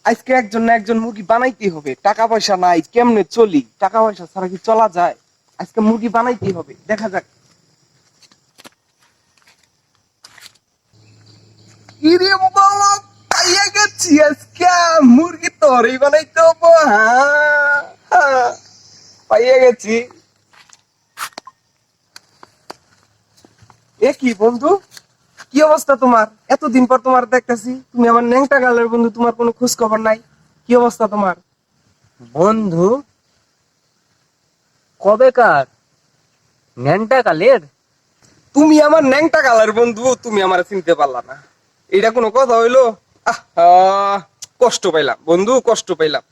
আজকে একজন না একজন মুরগি বানাইতেই হবে, টাকা পয়সা নাই, কেমনে চলি? টাকা পয়সা ছাড়া কি চলা যায়? আজকে মুরগি বানাইতেই হবে, দেখা যাক। ইরে বাবা, পাইয়া গেছি আজকে মুরগি তরই বানাইতে হবো। হ্যাঁ হ্যাঁ, পাইয়া গেছি। এ কি বন্ধু, কি অবস্থা তোমার? এতদিন পর তোমার দেখতেছি, তুমি আমার ন্যাংটা গালের বন্ধু, তোমার কোনো খোঁজ খবর নাই। কি অবস্থা তোমার? বন্ধু কবেকার ন্যাংটা কালের? তুমি আমার ন্যাংটা গালের বন্ধু, তুমি আমার চিনতে পারলা না? এটা কোনো কথা হইলো? কষ্ট পাইলাম বন্ধু, কষ্ট পাইলাম।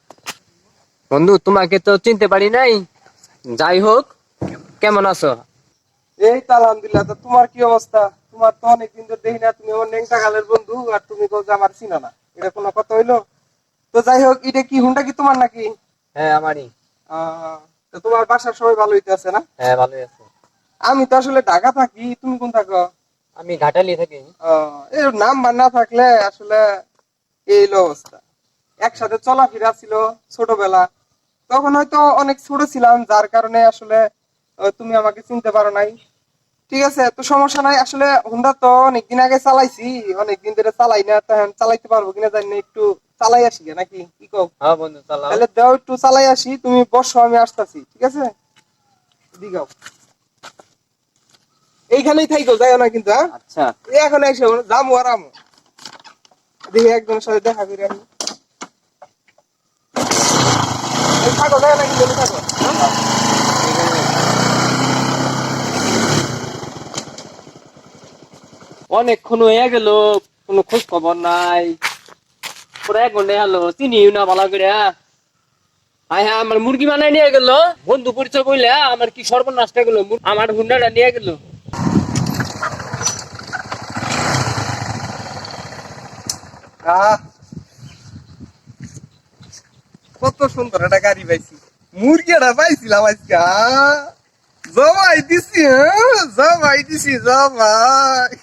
বন্ধু তোমাকে তো চিনতে পারি নাই। যাই হোক, কেমন আছো? এই তো আলহামদুলিল্লাহ। তো তোমার কি অবস্থা? তোমার তো অনেকদিন ধরে দেখি না, তুমি আমার ন্যাংটা গালের বন্ধু আর তুমি বল যে আমার চিনো না, এটা কোনো কথা হইলো? তো যাই হোক, এটা কি হুন্ডা কি তোমার নাকি? হ্যাঁ আমারই। তো তোমার বাসার সবাই ভালো হইতে আছে না? হ্যাঁ ভালোই আছে। আমি তো আসলে ঢাকা থাকি, তুমি কোন থাকো? আমি ঘাটালি থাকি। এর নাম্বার না থাকলে আসলে এই হলো অবস্থা। একসাথে চলাফেরা ছিল ছোটবেলা, তখন হয়তো অনেক ছোট ছিলাম, যার কারণে আসলে তুমি আমাকে চিনতে পারো নাই। ঠিক আছে, তো সমস্যা নাই। আসলে হুন্ডা তো অনেকদিন আগে চালাইছি, অনেকদিন ধরে চালাই না, তখন চালাইতে পারবো কিনা জানি না, একটু চালাই আসি গে নাকি, কি কও? হ্যাঁ বন্ধু চালাও। তাহলে দাও, একটু চালাই আসি, তুমি বসো, আমি আসতেছি। ঠিক আছে, দিগাও, এইখানেই থাইকো, যাইও না কিন্তু। হ্যাঁ, আচ্ছা। এখন এসে যাবো আর আমো, দেখি একজনের সাথে দেখা করি আমি। থাকো, যাইও না কিন্তু, থাকো। অনেকক্ষণ হয়ে গেল, কোনো খোঁজ খবর নাই। পুরো 1 ঘন্টা হলো, চিনি না ভালো করে। হ্যাঁ হ্যাঁ, আমার মুরগি বানাই নিয়ে গেল। বন্ধু পরিচয় কইলে আমার কি সর্বনাশটা গেল, আমার হুন্ডাটা নিয়ে গেল। আহ, কত সুন্দর একটা গাড়ি পাইছি, মুরগিটা পাইছিলাম আজকে। জমাই দিছি, জমাই দিছি, জমাই।